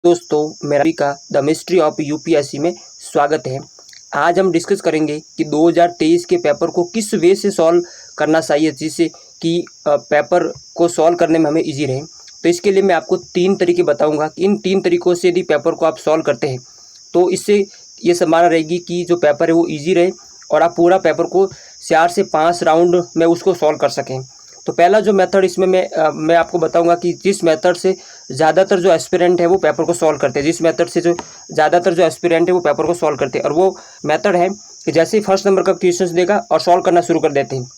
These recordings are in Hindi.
दोस्तों, मेरा भी का द मिस्ट्री ऑफ यूपीएससी में स्वागत है। आज हम डिस्कस करेंगे कि 2023 के पेपर को किस वे से सॉल्व करना चाहिए जिससे कि पेपर को सॉल्व करने में हमें इजी रहे। तो इसके लिए मैं आपको 3 तरीके बताऊंगा कि इन 3 तरीकों से यदि पेपर को आप सॉल्व करते हैं तो इससे ये संभावना रहेगी कि जो पेपर है वो ईजी रहे और आप पूरा पेपर को 4 से 5 राउंड में उसको सॉल्व कर सकें। तो पहला जो मेथड इसमें मैं आपको बताऊंगा कि जिस मेथड से ज़्यादातर जो एस्पिरेंट है वो पेपर को सॉल्व करते हैं, जिस मेथड से जो ज़्यादातर जो एस्पिरेंट है वो पेपर को सॉल्व करते हैं, और वो मेथड है कि जैसे ही फर्स्ट नंबर का क्वेश्चन देगा और सॉल्व करना शुरू कर देते हैं।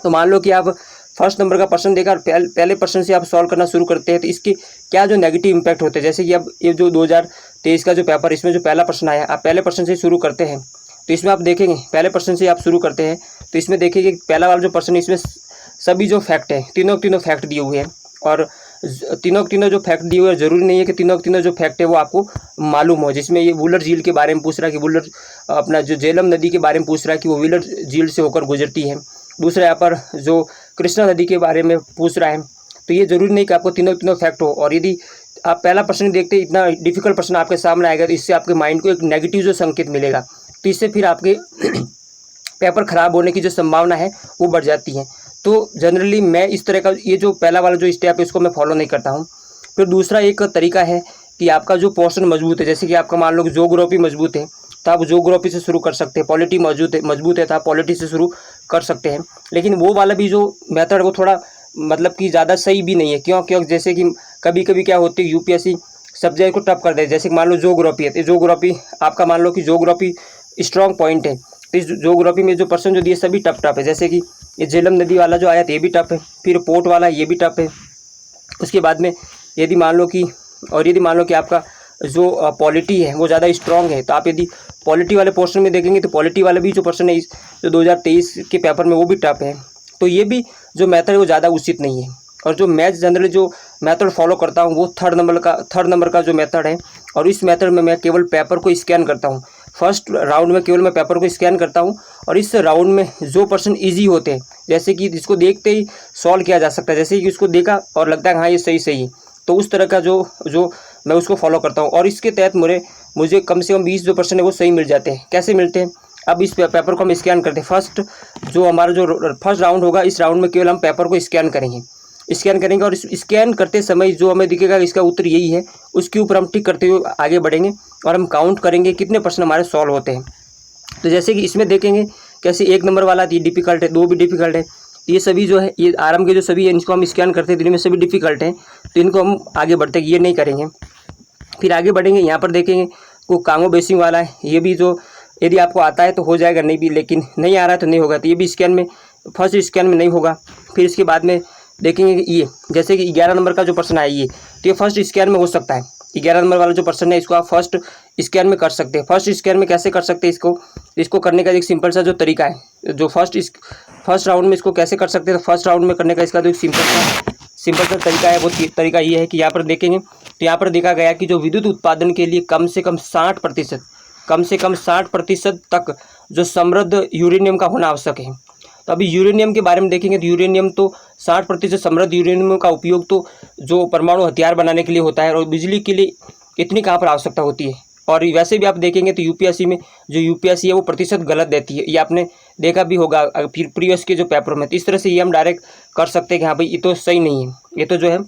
तो मान लो कि आप फर्स्ट नंबर का प्रश्न देगा और पहले प्रश्न से आप सॉल्व करना शुरू करते हैं, तो इसके क्या जो नेगेटिव इंपैक्ट होते हैं, जैसे कि अब ये जो 2023 का जो पेपर, इसमें जो पहला प्रश्न आया, आप पहले प्रश्न से शुरू करते हैं तो इसमें आप देखेंगे, पहले प्रश्न से आप शुरू करते हैं तो इसमें देखेंगे पहला वाला जो प्रश्न, इसमें सभी जो फैक्ट है तीनों फैक्ट दिए हुए हैं, और तीनों जो फैक्ट दिए हुए हैं ज़रूरी नहीं है कि तीनों जो फैक्ट है वो आपको मालूम हो। जिसमें ये वुलर झील के बारे में पूछ रहा है कि वुलर अपना जो झेलम नदी के बारे में पूछ रहा है कि वो वुलर झील से होकर गुजरती है। दूसरा यहाँ पर जो कृष्णा नदी के बारे में पूछ रहा है, तो ये ज़रूरी नहीं कि आपको तीनों फैक्ट हो। और यदि आप पहला प्रश्न देखते इतना डिफिकल्ट प्रश्न आपके सामने आएगा तो इससे आपके माइंड को एक नेगेटिव जो संकेत मिलेगा, तो इससे फिर आपके पेपर ख़राब होने की जो संभावना है वो बढ़ जाती है। तो जनरली मैं इस तरह का ये जो पहला वाला जो स्टेप है इसको मैं फॉलो नहीं करता हूँ। फिर दूसरा एक तरीका है कि आपका जो पोर्शन मजबूत है, जैसे कि आपका मान लो कि ज्योग्राफी मजबूत है तो आप ज्योग्राफी से शुरू कर सकते हैं, पॉलिटी मजबूत है तो आप पॉलिटी से शुरू कर सकते हैं। लेकिन वो वाला भी जो मेथड है वो थोड़ा मतलब कि ज़्यादा सही भी नहीं है। क्यों जैसे कि कभी कभी क्या होती है, यूपीएससी सब्जेक्ट को टफ कर दे। जैसे कि मान लो ज्योग्राफी है तो ज्योग्राफी आपका मान लो कि ज्योग्राफी स्ट्रॉन्ग पॉइंट है, तो इस ज्योग्राफी में जो प्रश्न जो दिए सभी टफ है। जैसे कि ये झेलम नदी वाला जो आया था ये भी टफ है, फिर पोर्ट वाला ये भी टफ है। उसके बाद में यदि मान लो कि आपका जो पॉलिटी है वो ज़्यादा स्ट्रॉन्ग है, तो आप यदि पॉलिटी वाले पोर्शन में देखेंगे तो पॉलिटी वाला भी जो प्रश्न है जो 2023 के पेपर में वो भी टफ है। तो ये भी जो मेथड है वो ज़्यादा उचित नहीं है। और जो मैं जनरली जो मेथड फॉलो करता हूँ वो थर्ड नंबर का जो मेथड है, और इस मेथड में मैं केवल पेपर को स्कैन करता हूँ। फर्स्ट राउंड में केवल मैं पेपर को स्कैन करता हूँ, और इस राउंड में जो प्रश्न इजी होते हैं, जैसे कि जिसको देखते ही सॉल्व किया जा सकता है, जैसे कि उसको देखा और लगता है हाँ ये सही है, तो उस तरह का जो मैं उसको फॉलो करता हूँ। और इसके तहत मुझे कम से कम 20 जो प्रश्न है वो सही मिल जाते हैं। कैसे मिलते हैं, अब इस पेपर को हम स्कैन करते हैं। हमारा जो फर्स्ट राउंड होगा, इस राउंड में केवल हम पेपर को स्कैन करेंगे और इस स्कैन करते समय जो हमें दिखेगा इसका उत्तर यही है, उसके ऊपर हम टिक करते हुए आगे बढ़ेंगे और हम काउंट करेंगे कितने प्रश्न हमारे सॉल्व होते हैं। तो जैसे कि इसमें देखेंगे कैसे 1 नंबर वाला ये डिफिकल्ट है, 2 भी डिफिकल्ट है, ये सभी जो है ये आराम के जो सभी है इनको हम स्कैन करते हैं तो इनमें सभी डिफिकल्ट हैं, तो इनको हम आगे बढ़ते ये नहीं करेंगे। फिर आगे बढ़ेंगे, यहाँ पर देखेंगे को कांगो बेसिंग वाला है, ये भी जो यदि आपको आता है तो हो जाएगा, नहीं भी लेकिन नहीं आ रहा है तो नहीं होगा, तो ये भी स्कैन में फर्स्ट स्कैन में नहीं होगा। फिर इसके बाद में देखेंगे कि ये जैसे कि 11 नंबर का जो प्रश्न है ये, तो ये फर्स्ट स्कैन में हो सकता है। 11 नंबर वाला जो प्रश्न है इसको आप फर्स्ट स्कैन में कर सकते हैं। फर्स्ट स्कैन में कैसे कर सकते हैं, इसको करने का एक सिंपल सा जो तरीका है, जो फर्स्ट राउंड में इसको कैसे कर सकते हैं, तो फर्स्ट राउंड में करने का इसका जो एक सिंपल सा तरीका है वो तरीका ये है कि यहाँ पर देखेंगे तो यहाँ पर देखा गया कि जो विद्युत उत्पादन के लिए कम से कम 60% तक जो समृद्ध यूरेनियम का होना आवश्यक है। तो अभी यूरेनियम के बारे में देखेंगे तो यूरेनियम तो 60% समृद्ध यूरेनियम का उपयोग तो जो परमाणु हथियार बनाने के लिए होता है, और बिजली के लिए इतनी कहाँ पर आवश्यकता होती है। और वैसे भी आप देखेंगे तो यूपीएससी में जो यूपीएससी है वो प्रतिशत गलत देती है, ये आपने देखा भी होगा फिर प्रीवियस के जो पेपर में। तो इस तरह से ये हम डायरेक्ट कर सकते हैं कि हाँ भाई ये तो सही नहीं है, ये तो जो है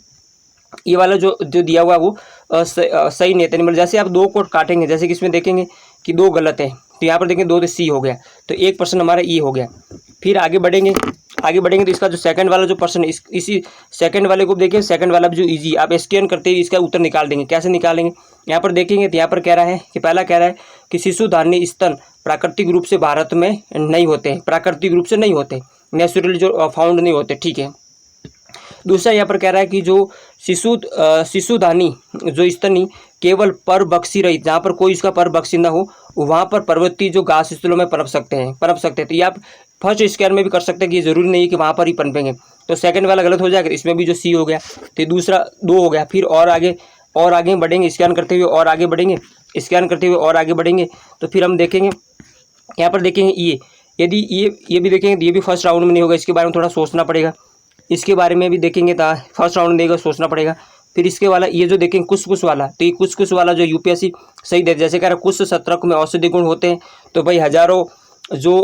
ये वाला जो दिया हुआ वो सही नहीं है। मतलब जैसे आप 2 को काटेंगे, जैसे कि इसमें देखेंगे कि 2 गलत है तो यहाँ पर देखेंगे 2 तो सी हो गया, तो 1 प्रश्न हमारा ई हो गया। फिर आगे बढ़ेंगे तो इसका जो सेकंड वाला जो प्रश्न है इसी सेकंड वाले को देखिए, सेकंड वाला भी जो इजी आप स्कैन करते ही इसका उत्तर निकाल देंगे। कैसे निकालेंगे, यहाँ पर देखेंगे तो यहाँ पर कह रहा है कि पहला कह रहा है कि शिशुधारणी स्तन प्राकृतिक रूप से भारत में नहीं होते, नेचुरली जो फाउंड नहीं होते, ठीक है। दूसरा यहाँ पर कह रहा है कि जो शिशुधानी जो स्तनी केवल परबक्षी रहित, जहाँ पर कोई इसका परबक्षी ना हो वहाँ पर पर्वतीय जो घास स्थलों में पनप सकते हैं। तो ये आप फर्स्ट स्कैन में भी कर सकते हैं कि ये जरूरी नहीं है कि वहाँ पर ही पनपेंगे, तो सेकंड वाला गलत हो जाएगा, इसमें भी जो सी हो गया तो दूसरा 2 हो गया। फिर और आगे बढ़ेंगे, स्कैन करते हुए और आगे बढ़ेंगे, तो फिर हम देखेंगे यहाँ पर देखेंगे ये यदि ये भी देखेंगे तो ये भी फर्स्ट राउंड में नहीं होगा, इसके बारे में थोड़ा सोचना पड़ेगा। इसके बारे में भी देखेंगे तो फर्स्ट राउंड में देगा सोचना पड़ेगा। फिर इसके वाला ये जो देखें कुछ वाला, तो ये कुछ वाला जो यूपीएससी सही दे, जैसे कह रहा है कुछ सत्रक में औषधि गुण होते हैं, तो भाई हजारों जो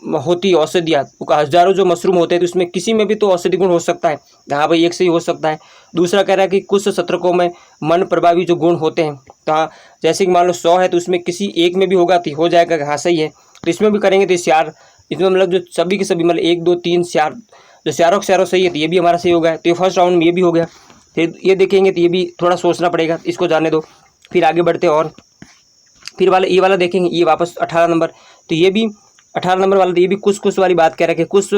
होती है औषधियाँ, हजारों जो मशरूम होते हैं, तो इसमें किसी में भी तो औषधि गुण हो सकता है। हाँ भाई, एक से ही हो सकता है। दूसरा कह रहा है कि कुछ सत्रकों में मन प्रभावी जो गुण होते हैं, तो हाँ, जैसे कि मान लो 100 है तो उसमें किसी एक में भी होगा तो हो जाएगा। हाँ सही है, तो इसमें भी करेंगे तो चार, इसमें मतलब जो सभी के सभी मतलब 1 2 3 4, जो चारों के चारों सही है तो ये भी हमारा सही हो गया। तो ये फर्स्ट राउंड में ये भी हो गया। फिर ये देखेंगे तो ये भी थोड़ा सोचना पड़ेगा, इसको जाने दो। फिर आगे बढ़ते और फिर वाला ये वाला देखेंगे, ये वापस 18 नंबर, तो ये भी 18 नंबर वाला, तो ये भी कुछ वाली बात कह रहा है कि कुछ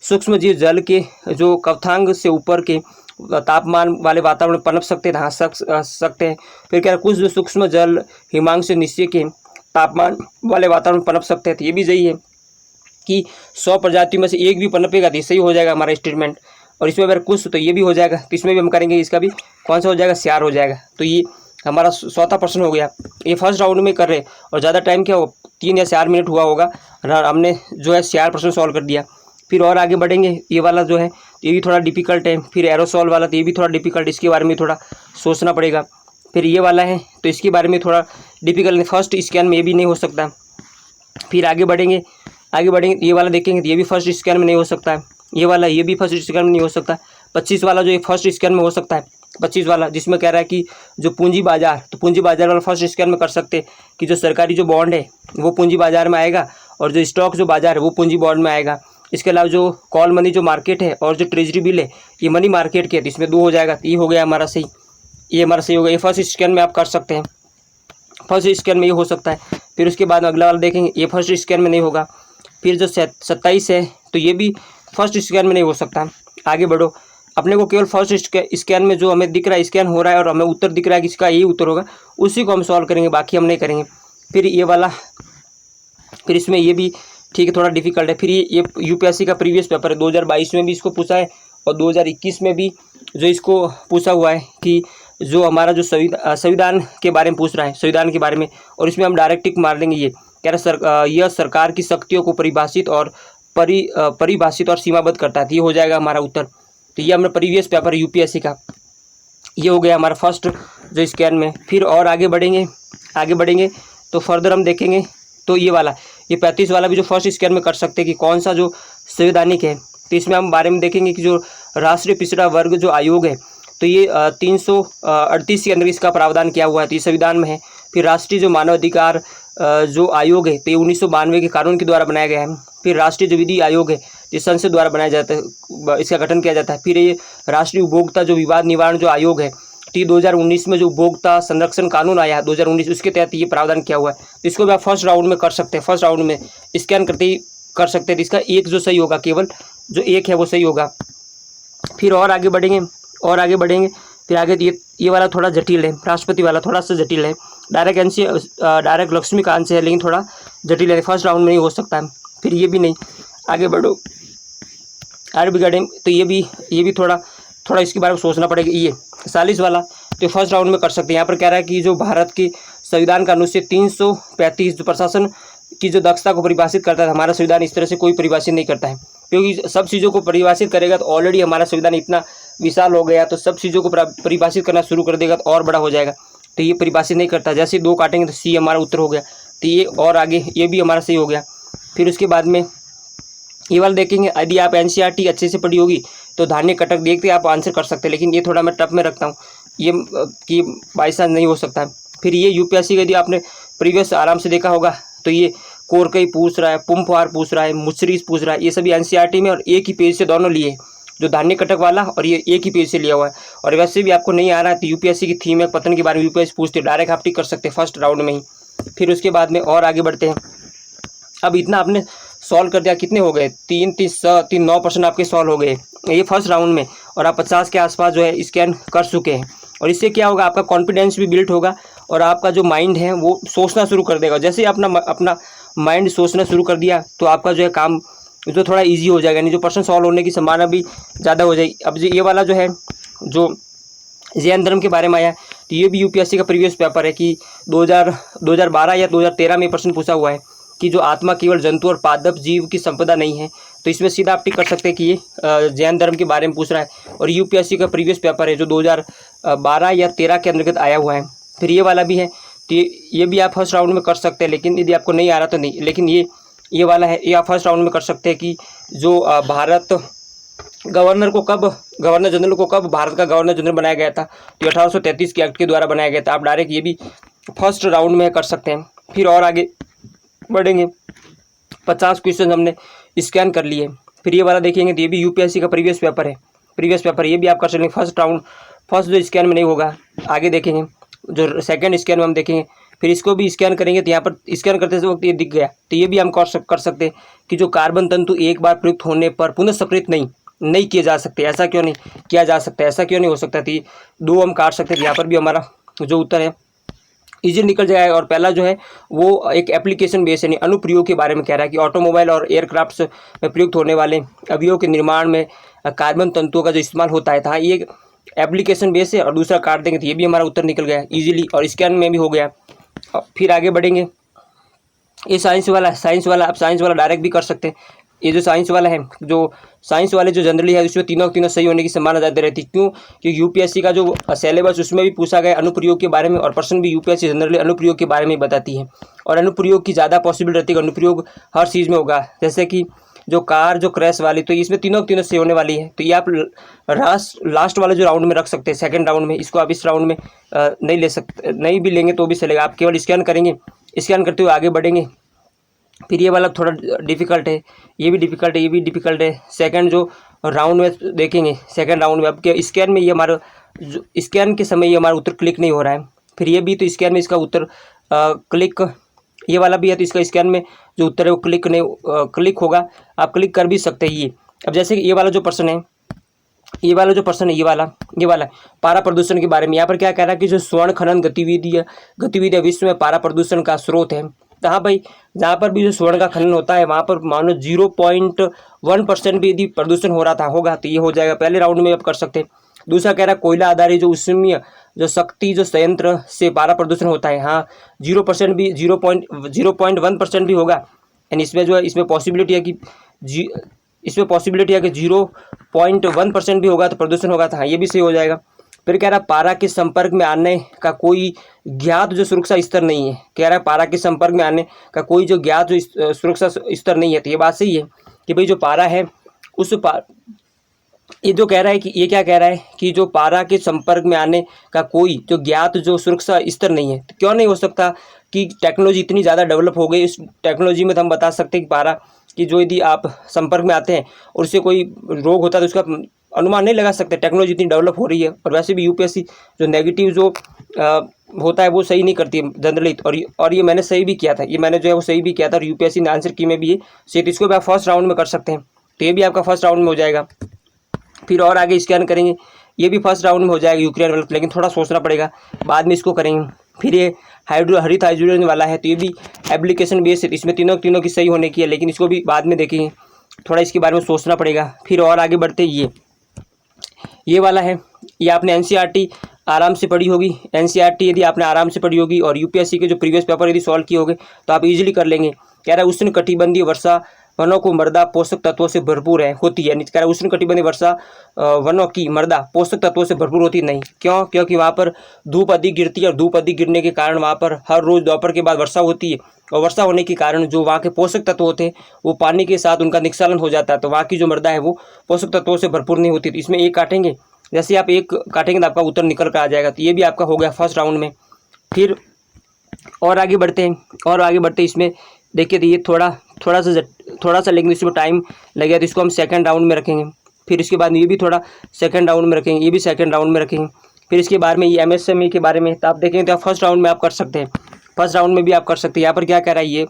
सूक्ष्म जीव जल के जो कवथांग से ऊपर के तापमान वाले वातावरण में पनप सकते हैं, हाँ सकते हैं। फिर कह रहा है कुछ जो सूक्ष्म जल हिमांक से नीचे के तापमान वाले वातावरण में पनप सकते हैं, तो ये भी सही है कि 100 प्रजातियों में से एक भी पनपेगा तो सही हो जाएगा हमारा स्टेटमेंट। और इसमें अगर कुछ तो ये भी हो जाएगा, तो इसमें भी हम करेंगे, इसका भी कौन सा हो जाएगा, श्यार हो जाएगा। तो ये हमारा 100वां प्रश्न हो गया। ये फर्स्ट राउंड में कर रहे, और ज़्यादा टाइम क्या हो, 3 या 4 मिनट हुआ होगा, हमने जो है 4 प्रश्न सॉल्व कर दिया। फिर और आगे बढ़ेंगे, ये वाला जो है ये भी थोड़ा डिफिकल्ट है। फिर एरोसॉल वाला, तो ये भी थोड़ा डिफिकल्ट, इसके बारे में थोड़ा सोचना पड़ेगा। फिर ये वाला है तो इसके बारे में थोड़ा डिफिकल्ट, फर्स्ट स्कैन में ये भी नहीं हो सकता। फिर आगे बढ़ेंगे ये वाला देखेंगे तो ये भी फर्स्ट स्कैन में नहीं हो सकता है। ये वाला ये भी फर्स्ट स्कैन में नहीं हो सकता। 25 वाला जो ये फर्स्ट स्कैन में हो सकता है, 25 वाला जिसमें कह रहा है कि जो पूंजी बाजार, तो पूंजी बाजार वाला फर्स्ट स्कैन में कर सकते हैं कि जो सरकारी जो बॉन्ड है वो पूंजी बाजार में आएगा, और जो स्टॉक जो बाजार है वो पूंजी बॉन्ड में आएगा। इसके अलावा जो कॉल मनी जो मार्केट है और जो ट्रेजरी बिल है ये मनी मार्केट के है, तो इसमें 2 हो जाएगा। तो ये हो गया हमारा सही, ये हमारा सही हो गया। ये फर्स्ट स्कैन में आप कर सकते हैं, फर्स्ट स्कैन में ये हो सकता है। फिर उसके बाद अगला वाला देखेंगे, ये फर्स्ट स्कैन में नहीं होगा। फिर जो 27 है तो ये भी फर्स्ट स्कैन में नहीं हो सकता। आगे बढ़ो, अपने को केवल फर्स्ट स्कैन में जो हमें दिख रहा है, स्कैन हो रहा है और हमें उत्तर दिख रहा है कि इसका यही उत्तर होगा, उसी को हम सॉल्व करेंगे, बाकी हम नहीं करेंगे। फिर ये वाला, फिर इसमें ये भी ठीक है, थोड़ा डिफिकल्ट है। फिर ये यूपीएससी का प्रीवियस पेपर है, 2022 में भी इसको पूछा है और 2021 में भी जो इसको पूछा हुआ है कि जो हमारा जो संविधान के बारे में पूछ रहा है, संविधान के बारे में, और इसमें हम डायरेक्ट टिक मार देंगे। ये कह रहा यह सरकार की शक्तियों को परिभाषित और सीमाबद्ध करता है, ये हो जाएगा हमारा उत्तर। तो ये हमारा प्रीवियस पेपर यूपीएससी का ये हो गया हमारा फर्स्ट जो स्कैन में। फिर और आगे बढ़ेंगे तो फर्दर हम देखेंगे, तो ये वाला, ये 35 वाला भी जो फर्स्ट स्कैन में कर सकते हैं कि कौन सा जो संवैधानिक है। तो इसमें हम बारे में देखेंगे कि जो राष्ट्रीय पिछड़ा वर्ग जो आयोग है, तो ये 338 के अंदर इसका प्रावधान किया हुआ है, तो ये संविधान में है। फिर राष्ट्रीय जो मानव अधिकार जो आयोग है, तो ये 1992 के कानून के द्वारा बनाया गया है। फिर राष्ट्रीय जो विधि आयोग है, ये संसद द्वारा बनाया जाता है, इसका गठन किया जाता है। फिर ये राष्ट्रीय उपभोक्ता जो विवाद निवारण जो आयोग है, तो ये 2019 में जो उपभोक्ता संरक्षण कानून आया है 2019, उसके तहत ये प्रावधान किया हुआ है। तो इसको भी आप फर्स्ट राउंड में कर सकते हैं, फर्स्ट राउंड में स्कैन करते ही कर सकते हैं। तो इसका एक जो सही होगा, केवल जो एक है वो सही होगा। फिर और आगे बढ़ेंगे फिर आगे ये वाला थोड़ा जटिल है, राष्ट्रपति वाला थोड़ा सा जटिल है। डायरेक्ट लक्ष्मीकांत से है, लेकिन थोड़ा जटिल है, फर्स्ट राउंड में नहीं हो सकता है। फिर ये भी नहीं, आगे बढ़ो तो ये भी थोड़ा इसके बारे में सोचना पड़ेगा। ये 40 वाला तो फर्स्ट राउंड में कर सकते हैं। यहाँ पर कह रहा है कि जो भारत के संविधान का अनुच्छेद 335 जो प्रशासन की जो दक्षता को परिभाषित करता है, हमारा संविधान इस तरह से कोई परिभाषित नहीं करता है, क्योंकि सब चीज़ों को परिभाषित करेगा तो ऑलरेडी हमारा संविधान इतना विशाल हो गया, तो सब चीज़ों को परिभाषित करना शुरू कर देगा तो और बड़ा हो जाएगा। तो ये परिभाषित नहीं करता, जैसे 2 काटेंगे तो सी हमारा उत्तर हो गया। तो ये और आगे ये भी हमारा सही हो गया। फिर उसके बाद में ये वाला देखेंगे, यदि आप एनसीईआरटी अच्छे से पढ़ी होगी तो धान्य कटक देखते आप आंसर कर सकते हैं, लेकिन ये थोड़ा मैं टफ में रखता हूँ, ये कि बाई चांस नहीं हो सकता। फिर ये यूपीएससी का यदि आपने प्रीवियस आराम से देखा होगा तो ये कोरकई पूछ रहा है, पुम्पवार पूछ रहा है, मुचरीस पूछ रहा है, ये सभी एनसीईआरटी में और एक ही पेज से दोनों लिए, जो धान्य कटक वाला और ये एक ही पेज से लिया हुआ है। और वैसे भी आपको नहीं आ रहा है तो यूपीएससी की थीम है पतन के बारे में यूपीएससी पूछते हैं, डायरेक्ट आप टिक कर सकते हैं फर्स्ट राउंड में ही। फिर उसके बाद में और आगे बढ़ते हैं। अब इतना आपने सॉल्व कर दिया, कितने हो गए, 9% आपके सॉल्व हो गए ये फर्स्ट राउंड में, और आप 50 के आसपास जो है स्कैन कर चुके हैं। और इससे क्या होगा, आपका कॉन्फिडेंस भी बिल्ड होगा और आपका जो माइंड है वो सोचना शुरू कर देगा। जैसे ही अपना माइंड सोचना शुरू कर दिया तो आपका जो है काम जो थोड़ा ईजी हो जाएगा, नहीं जो प्रश्न सॉल्व होने की संभावना भी ज़्यादा हो जाएगी। अब ये वाला जो है जो जैन धर्म के बारे में आया, तो ये भी यूपीएससी का प्रीवियस पेपर है कि 2012 या 2013 में प्रश्न पूछा हुआ है कि जो आत्मा केवल जंतु और पादप जीव की संपदा नहीं है। तो इसमें सीधा आप टिक कर सकते हैं कि ये जैन धर्म के बारे में पूछ रहा है। और यूपीएससी का प्रीवियस पेपर है जो 12 या 13 के अंतर्गत आया हुआ है। फिर ये वाला भी है, तो ये भी आप फर्स्ट राउंड में कर सकते हैं, लेकिन यदि आपको नहीं आ रहा तो नहीं। लेकिन ये वाला है, ये आप फर्स्ट राउंड में कर सकते हैं कि जो भारत गवर्नर जनरल को कब भारत का गवर्नर जनरल बनाया गया था, तो 1833 के एक्ट के द्वारा बनाया गया था। आप डायरेक्ट ये भी फर्स्ट राउंड में कर सकते हैं। फिर और आगे बढ़ेंगे, 50 क्वेश्चन हमने स्कैन कर लिए। फिर ये वाला देखेंगे तो ये भी यूपीएससी का प्रीवियस पेपर ये भी आप कर सकते हैं। फर्स्ट जो स्कैन में नहीं होगा, आगे देखेंगे जो सेकंड स्कैन में हम देखेंगे। फिर इसको भी स्कैन करेंगे तो यहाँ पर स्कैन करते वक्त ये दिख गया, तो ये भी हम कर सकते हैं कि जो कार्बन तंतु एक बार प्रयुक्त होने पर पुनः सक्रिय नहीं किए जा सकते। ऐसा क्यों नहीं किया जा सकता, ऐसा क्यों नहीं हो सकता? तो 2 हम काट सकते हैं। यहाँ पर भी हमारा जो उत्तर है इजी निकल जाएगा। और पहला जो है वो एक एप्लीकेशन बेस यानी अनुप्रयोग के बारे में कह रहा है कि ऑटोमोबाइल और एयरक्राफ्ट्स में प्रयुक्त होने वाले अवयवों के निर्माण में कार्बन तंतुओं का जो इस्तेमाल होता है, था ये एप्लीकेशन बेस है। और दूसरा काट देंगे तो ये भी हमारा उत्तर निकल गया इजीली, और स्कैन में भी हो गया। फिर आगे बढ़ेंगे, ये साइंस वाला आप साइंस वाला डायरेक्ट भी कर सकते हैं। ये जो साइंस वाला है, जो साइंस वाले जो जनरली है उसमें तीनों सही होने की संभावना ज़्यादा रहती है। क्यों? क्योंकि यूपीएससी का जो सिलेबस उसमें भी पूछा गया अनुप्रयोग के बारे में, और प्रश्न भी यूपीएससी जनरली अनुप्रयोग के बारे में बताती है। और अनुप्रयोग की ज़्यादा पॉसिबल रहती है, अनुप्रयोग हर चीज़ में होगा। जैसे कि जो कार जो क्रैश वाली, तो इसमें तीनों सही होने वाली है। तो ये आप लास्ट वाले जो राउंड में रख सकते हैं, सेकेंड राउंड में। इसको आप इस राउंड में नहीं ले सकते, नहीं भी लेंगे तो भी चलेगा। आप केवल स्कैन करेंगे, स्कैन करते हुए आगे बढ़ेंगे। फिर ये वाला थोड़ा डिफ़िकल्ट है, ये भी डिफ़िकल्ट है। सेकंड जो राउंड में देखेंगे, सेकंड राउंड में अब क्या स्कैन में ये हमारा स्कैन के समय ये हमारा उत्तर क्लिक नहीं हो रहा है। फिर ये भी तो स्कैन में इसका उत्तर क्लिक, ये वाला भी है तो इसका स्कैन में जो उत्तर है वो क्लिक होगा। आप क्लिक कर भी सकते हैं ये। अब जैसे कि ये वाला जो प्रश्न है, ये वाला पारा प्रदूषण के बारे में। यहाँ पर क्या कह रहा है कि जो स्वर्ण खनन गतिविधियाँ विश्व में पारा प्रदूषण का स्रोत है। तो हाँ भाई, जहाँ पर भी जो स्वर्ण का खनन होता है वहाँ पर मान लो 0.1% भी यदि प्रदूषण हो रहा होगा तो ये हो जाएगा। पहले राउंड में आप कर सकते हैं। दूसरा कह रहा है कोयला आधारित जो उष्मीय जो शक्ति जो संयंत्र से पारा प्रदूषण होता है, हाँ 0% भी 0.1% भी होगा। यानी इसमें जो है इसमें पॉसिबिलिटी है कि 0.1% भी होगा तो प्रदूषण होगा, तो हाँ ये भी सही हो जाएगा। फिर कह रहा है पारा के संपर्क में आने का कोई ज्ञात जो सुरक्षा स्तर नहीं है। कह रहा है पारा के संपर्क में आने का कोई जो ज्ञात जो सुरक्षा स्तर नहीं है। तो ये बात सही है कि भाई जो पारा है ये जो कह रहा है कि ये क्या कह रहा है कि जो पारा के संपर्क में आने का कोई जो ज्ञात जो सुरक्षा स्तर नहीं है। तो क्यों नहीं हो सकता कि टेक्नोलॉजी इतनी ज़्यादा डेवलप हो गई, इस टेक्नोलॉजी में तो हम बता सकते हैं कि पारा कि जो यदि आप संपर्क में आते हैं और उससे कोई रोग होता है तो उसका अनुमान नहीं लगा सकते। टेक्नोलॉजी इतनी डेवलप हो रही है। और वैसे भी यूपीएससी जो नेगेटिव जो होता है वो सही नहीं करती है जनरली। और ये मैंने सही भी किया था, ये मैंने जो है वो सही भी किया था, और यूपीएससी ने आंसर की में भी ये सही। इसको भी आप फर्स्ट राउंड में कर सकते हैं, तो ये भी आपका फर्स्ट राउंड में हो जाएगा। फिर और आगे स्कैन करेंगे, ये भी फर्स्ट राउंड में हो जाएगा यूक्रेन वाला, लेकिन थोड़ा सोचना पड़ेगा, बाद में इसको करेंगे। फिर ये हरित हाइड्रोजन वाला है, तो ये भी एप्लीकेशन बेस्ड है, इसमें तीनों की सही होने की है, लेकिन इसको भी बाद में देखेंगे, थोड़ा इसके बारे में सोचना पड़ेगा। फिर और आगे बढ़ते ये वाला है, ये आपने एनसीईआरटी आराम से पढ़ी होगी। एनसीईआरटी यदि आपने आराम से पढ़ी होगी और यूपीएससी के जो प्रीवियस पेपर यदि सॉल्व किए होंगे तो आप इजीली कर लेंगे। कह रहा है उष्णकटिबंधीय वर्षा वनों को मृदा पोषक तत्वों से भरपूर होती है। कह रहा है उष्णकटिबंधीय वर्षा वनों की मृदा पोषक तत्वों से भरपूर होती नहीं। क्यों? क्योंकि वहाँ पर धूप अधिक गिरती है, और धूप अधिक गिरने के कारण वहाँ पर हर रोज़ दोपहर के बाद वर्षा होती है, और वर्षा होने के कारण जो वहाँ के पोषक तत्व होते हैं वो पानी के साथ उनका निष्कालन हो जाता है, तो वहाँ की जो मृदा है वो पोषक तत्वों से भरपूर नहीं होती। तो इसमें एक काटेंगे, जैसे आप एक काटेंगे तो आपका उत्तर निकल कर आ जाएगा। तो ये भी आपका हो गया फर्स्ट राउंड में। फिर और आगे बढ़ते हैं, इसमें देखिए तो ये थोड़ा सा लेकिन इसमें टाइम लगेगा, तो इसको हम सेकंड राउंड में रखेंगे। फिर इसके बाद ये भी थोड़ा सेकंड राउंड में रखेंगे, ये भी सेकंड राउंड में रखेंगे। फिर इसके बारे में ये एमएसएमई के बारे में तो आप देखेंगे तो आप फर्स्ट राउंड में आप कर सकते हैं, फर्स्ट राउंड में भी आप कर सकते हैं। यहाँ पर क्या कह रहा है, ये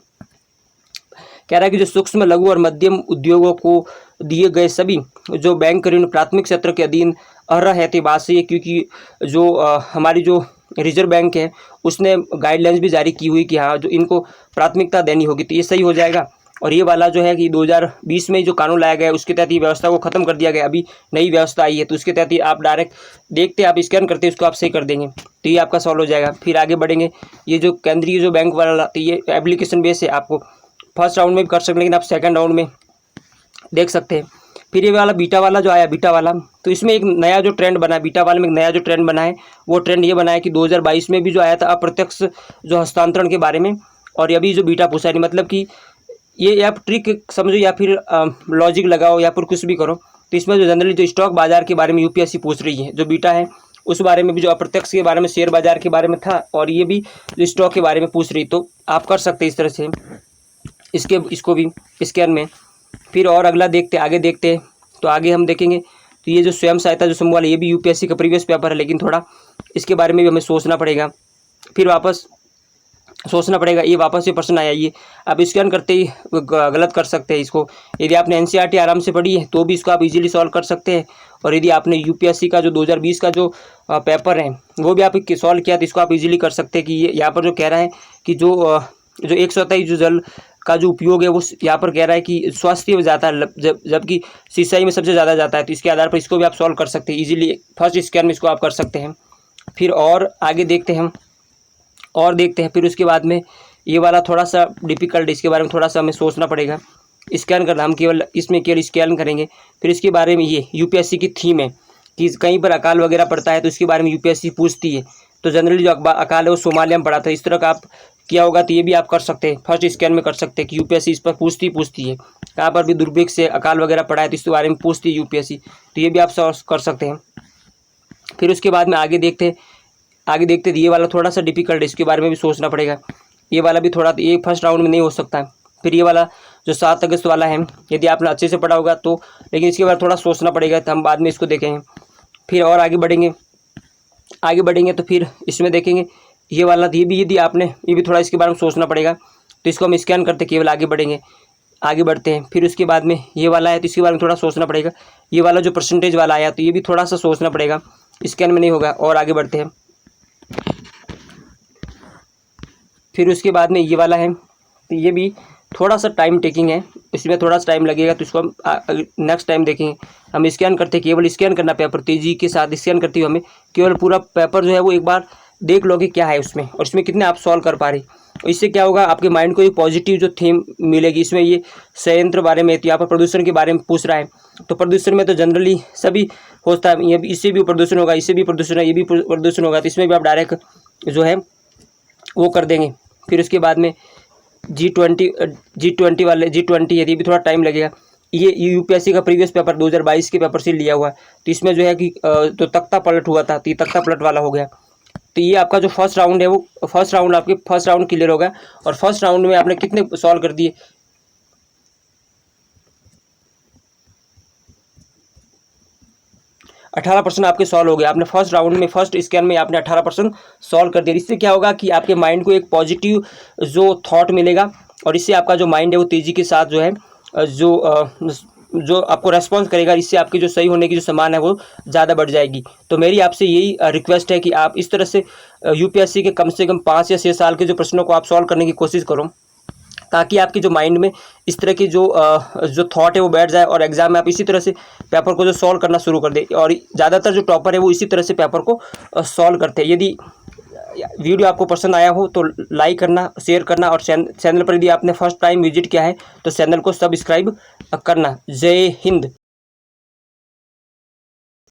कह रहा है कि जो सूक्ष्म लघु और मध्यम उद्योगों को दिए गए सभी जो बैंक ऋण प्राथमिक क्षेत्र के अधीन अर्ह है। तो बात सही है, क्योंकि जो हमारी जो रिजर्व बैंक है उसने गाइडलाइंस भी जारी की हुई कि हाँ जो इनको प्राथमिकता देनी होगी, तो ये सही हो जाएगा। और ये वाला जो है कि 2020 में जो कानून लाया गया है उसके तहत ये व्यवस्था को ख़त्म कर दिया गया, अभी नई व्यवस्था आई है, तो उसके तहत आप डायरेक्ट देखते आप स्कैन करते उसको आप सही कर देंगे, तो ये आपका सॉल्व हो जाएगा। फिर आगे बढ़ेंगे, ये जो केंद्रीय जो बैंक वाला, तो ये एप्लीकेशन बेस है, आपको फर्स्ट राउंड में भी कर सकते हैं, लेकिन आप सेकंड राउंड में देख सकते हैं। फिर ये वाला बीटा वाला जो आया, बीटा वाला, तो इसमें एक नया जो ट्रेंड बना है, बीटा वाले में एक नया जो ट्रेंड बना है, वो ट्रेंड ये बना है कि 2022 में भी जो आया था अप्रत्यक्ष जो हस्तांतरण के बारे में, और अभी जो बीटा पूछा है, मतलब कि ये आप ट्रिक समझो या फिर लॉजिक लगाओ या फिर कुछ भी करो, तो इसमें जो जनरली जो स्टॉक बाजार के बारे में यूपीएससी पूछ रही है, जो बीटा है उस बारे में भी, जो अप्रत्यक्ष के बारे में शेयर बाजार के बारे में था, और ये भी जो स्टॉक के बारे में पूछ रही, तो आप कर सकते हैं इस तरह से इसको भी स्कैन में। फिर और अगला देखते, आगे देखते हैं, तो आगे हम देखेंगे तो ये जो स्वयं सहायता जो समूह वाला, ये भी यूपीएससी का प्रीवियस पेपर है, लेकिन थोड़ा इसके बारे में भी हमें सोचना पड़ेगा, फिर वापस सोचना पड़ेगा। ये वापस से प्रश्न आया, ये आप स्कैन करते ही गलत कर सकते हैं इसको। यदि आपने एनसीईआरटी आराम से पढ़ी है तो भी इसको आप इजीली सॉल्व कर सकते हैं, और यदि आपने यूपीएससी का जो 2020 का जो पेपर है वो भी आप सॉल्व किया तो इसको आप इजीली कर सकते हैं। कि ये यहाँ पर जो कह रहा है कि जो 127 जो जल का जो उपयोग है वो यहाँ पर कह रहा है कि स्वास्थ्य में जाता है, जबकि सिंचाई में सबसे ज़्यादा जाता है, तो इसके आधार पर इसको भी आप सॉल्व कर सकते हैं इजीली, फर्स्ट स्कैन में इसको आप कर सकते हैं। फिर और आगे देखते हैं फिर उसके बाद में ये वाला थोड़ा सा डिफिकल्ट, इसके बारे में थोड़ा सा हमें सोचना पड़ेगा। स्कैन करना, हम केवल इसमें केवल स्कैन करेंगे। फिर इसके बारे में ये यूपीएससी की थीम है कि कहीं पर अकाल वगैरह पड़ता है तो इसके बारे में यूपीएससी पूछती है, तो जनरली जो अकाल है वो सोमालिया में पड़ा था, इस तरह का आप किया होगा तो ये भी आप कर सकते हैं, फर्स्ट स्कैन में कर सकते हैं कि यूपीएससी इस पर पूछती है, कहाँ पर भी दुर्भिक्ष से अकाल वगैरह पड़ा है तो इसके बारे में पूछती है यूपीएससी, तो ये भी आप सर्च कर सकते हैं। फिर उसके बाद में आगे देखते ये वाला थोड़ा सा डिफिकल्ट है, इसके बारे में भी सोचना पड़ेगा। ये वाला भी थोड़ा, ये फर्स्ट राउंड में नहीं हो सकता। फिर ये वाला जो 7 अगस्त वाला है, यदि आपने अच्छे से पढ़ा होगा तो, लेकिन इसके बाद थोड़ा सोचना पड़ेगा, तो हम बाद में इसको देखेंगे। फिर और आगे बढ़ेंगे तो फिर इसमें देखेंगे ये वाला, ये भी यदि आपने, ये भी थोड़ा इसके बारे में सोचना पड़ेगा, तो इसको हम स्कैन करते केवल आगे बढ़ते हैं। फिर उसके बाद में ये वाला है तो इसके बारे में थोड़ा सोचना पड़ेगा। ये वाला जो परसेंटेज वाला आया तो ये भी थोड़ा सा सोचना पड़ेगा, स्कैन में नहीं होगा। और आगे बढ़ते हैं। फिर उसके बाद में ये वाला है तो ये भी थोड़ा सा टाइम टेकिंग है, इसमें थोड़ा सा टाइम लगेगा, तो इसको हम नेक्स्ट टाइम देखेंगे। हम स्कैन करते, केवल स्कैन करना पेपर, तेज़ी के साथ स्कैन करते हुए हमें केवल पूरा पेपर जो है वो एक बार देख लोगे क्या है उसमें, और इसमें कितने आप सॉल्व कर पा रहे। और इससे क्या होगा, आपके माइंड को एक पॉजिटिव जो थीम मिलेगी। इसमें ये संयंत्र बारे में, तो यहाँ पर प्रदूषण के बारे में पूछ रहा है, तो प्रदूषण में तो जनरली सभी होता है, ये इससे भी प्रदूषण होगा, इससे भी प्रदूषण है, ये भी प्रदूषण होगा, तो इसमें भी आप डायरेक्ट जो है वो कर देंगे। फिर उसके बाद में G20 वाले, G20 यदि भी थोड़ा टाइम लगेगा। ये यूपीएससी का प्रीवियस पेपर 2022 के पेपर से लिया हुआ है, तो इसमें जो है कि तो तख्ता पलट हुआ था, तो ये तख्ता पलट वाला हो गया। तो ये आपका जो फर्स्ट राउंड है वो फर्स्ट राउंड क्लियर होगा। और फर्स्ट राउंड में आपने कितने सॉल्व कर दिए, 18% आपके सॉल्व हो गए। आपने फर्स्ट राउंड में, फर्स्ट स्कैन में आपने 18% सॉल्व कर दिया। इससे क्या होगा कि आपके माइंड को एक पॉजिटिव जो थॉट मिलेगा, और इससे आपका जो माइंड है वो तेज़ी के साथ जो है जो आपको रेस्पॉन्स करेगा, इससे आपकी जो सही होने की जो संभावना है वो ज़्यादा बढ़ जाएगी। तो मेरी आपसे यही रिक्वेस्ट है कि आप इस तरह से यूपीएससी के कम से कम 5 या 6 साल के जो प्रश्नों को आप सॉल्व करने की कोशिश करो, ताकि आपकी जो माइंड में इस तरह की जो थॉट है वो बैठ जाए, और एग्जाम में आप इसी तरह से पेपर को जो सॉल्व करना शुरू कर दे। और ज़्यादातर जो टॉपर है वो इसी तरह से पेपर को सॉल्व करते हैं। यदि वीडियो आपको पसंद आया हो तो लाइक करना, शेयर करना, और चैनल पर यदि आपने फर्स्ट टाइम विजिट किया है तो चैनल को सब्सक्राइब करना। जय हिंद।